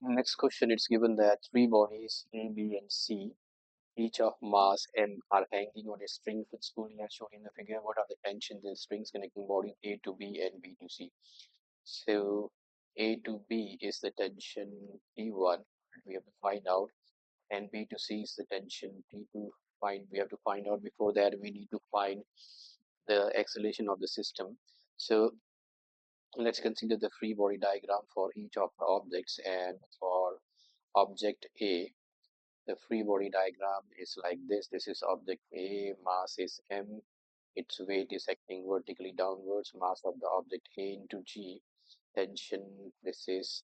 Next question, it's given that three bodies A, B, and C, each of mass M, are hanging on a string with spooling as shown in the figure. What are the tensions in strings connecting bodies A to B and B to C? So A to B is the tension T1, we have to find out, and B to C is the tension T2. We have to find out. Before that, we need to find the acceleration of the system. So let's consider the free body diagram for each of the objects, and for object A, the free body diagram is like this. This is object A, mass is M, its weight is acting vertically downwards, mass of the object A into G, tension, this is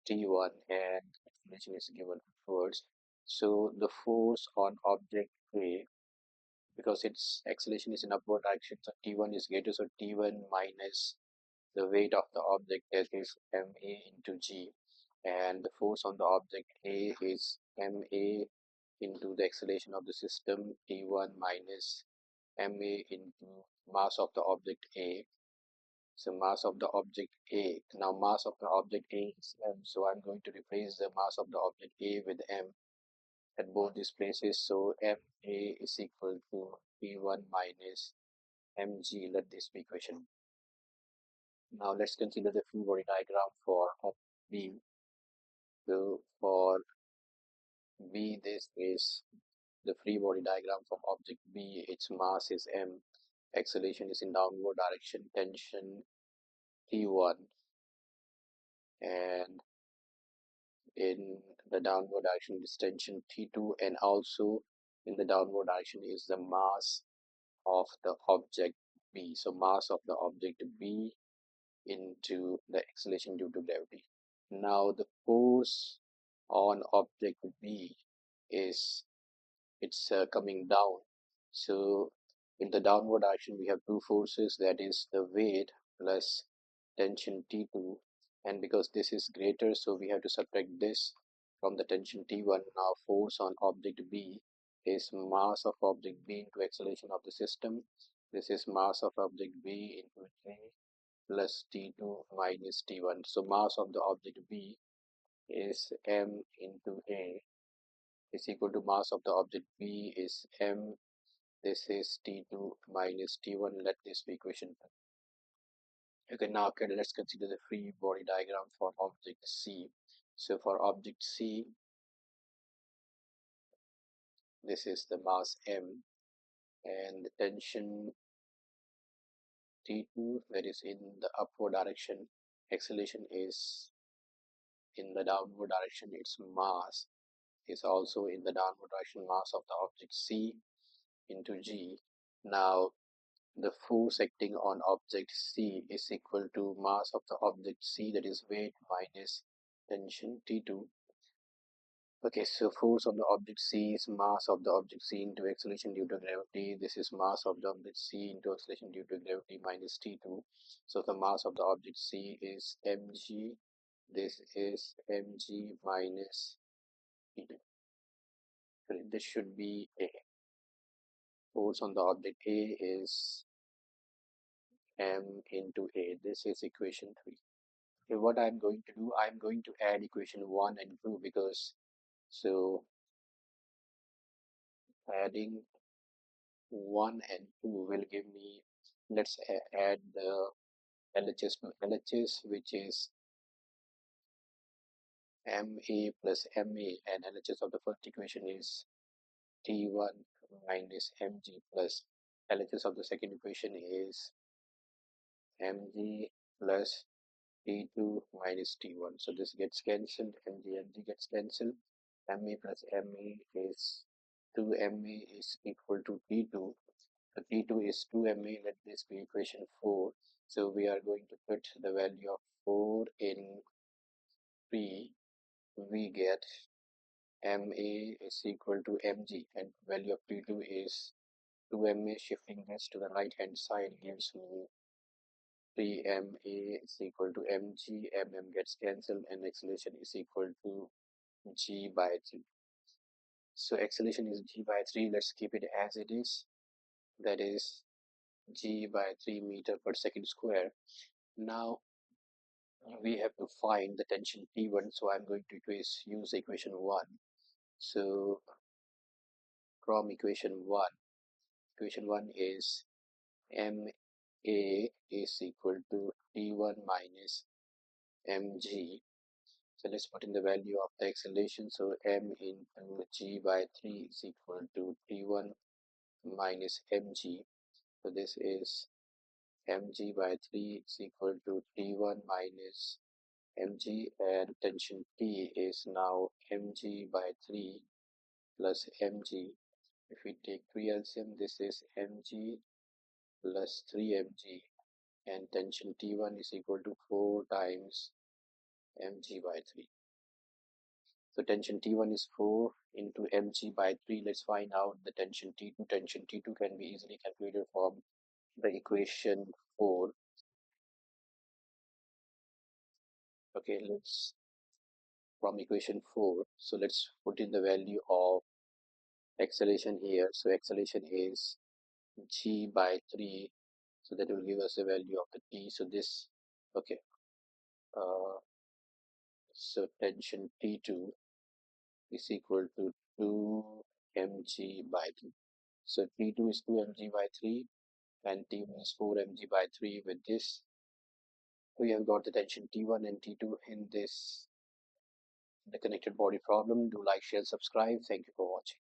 T1, and acceleration is given upwards. So the force on object A, because its acceleration is in upward direction, so T1 is greater, so T1 minus the weight of the object, that is ma into G, and the force on the object A is ma into the acceleration of the system T1 minus ma into mass of the object A. So mass of the object A. Now mass of the object A is m, so I'm going to replace the mass of the object A with m at both these places. So ma is equal to T1 minus mg. Let this be equation. Now let's consider the free body diagram for B. So for B, this is the free body diagram for object B. Its mass is m, acceleration is in downward direction, tension T1, and in the downward direction is tension T2, and also in the downward direction is the mass of the object B. So mass of the object B into the acceleration due to gravity. Now the force on object B is coming down. So in the downward direction we have two forces, that is the weight plus tension T2, and because this is greater, so we have to subtract this from the tension T1. Now force on object B is mass of object B into acceleration of the system. This is mass of object B into J plus T2 minus T1. So mass of the object B is m into A is equal to mass of the object B is m. This is T2 minus T1. Let this be equation. Okay, now let's consider the free body diagram for object C. So for object C, this is the mass m, and the tension T2, that is in the upward direction, acceleration is in the downward direction, its mass is also in the downward direction, mass of the object C into G. Now the force acting on object C is equal to mass of the object C, that is weight, minus tension T2. Okay, so force on the object C is mass of the object C into acceleration due to gravity. This is mass of the object C into acceleration due to gravity minus T2. So the mass of the object C is mg. This is mg minus T2. So this should be A. Force on the object A is m into A. This is equation 3. Okay, what I'm going to do, I'm going to add equation 1 and 2, because so adding 1 and 2 will give me, let's add the LHS to LHS, which is MA plus MA, and LHS of the first equation is T1 minus MG plus LHS of the second equation is MG plus T2 minus T1. So this gets cancelled, MG gets cancelled. MA plus MA is 2MA is equal to T2. So T2 is 2MA, let this be equation 4. So we are going to put the value of 4 in 3. We get MA is equal to MG, and value of T2 is 2MA. Shifting this to the right hand side gives me 3MA is equal to mg, gets cancelled, and acceleration is equal to g by 3. So acceleration is g by 3. Let's keep it as it is. That is g by 3 meter per second square. Now we have to find the tension T1. So I'm going to use equation 1. So from equation 1 is MA is equal to T1 minus mg. So let's put in the value of the acceleration. So m into g by 3 is equal to T1 minus mg. So this is mg by 3 is equal to T1 minus mg, and tension T is now mg by 3 plus mg. If we take 3 LCM, this is mg plus 3 mg, and tension T1 is equal to 4 times mg by 3. So tension T1 is 4 into mg by 3. Let's find out the tension T2. Tension T2 can be easily calculated from the equation 4. Okay, let's from equation 4. So let's put in the value of acceleration here. So acceleration is g by 3. So that will give us the value of the t. So this, okay. Uh, so tension T2 is equal to 2 mg by 3. So T2 is 2 mg by 3 and T1 is 4 mg by 3. With this, we have got the tension T1 and T2 in this the connected body problem. Do like, share, subscribe. Thank you for watching.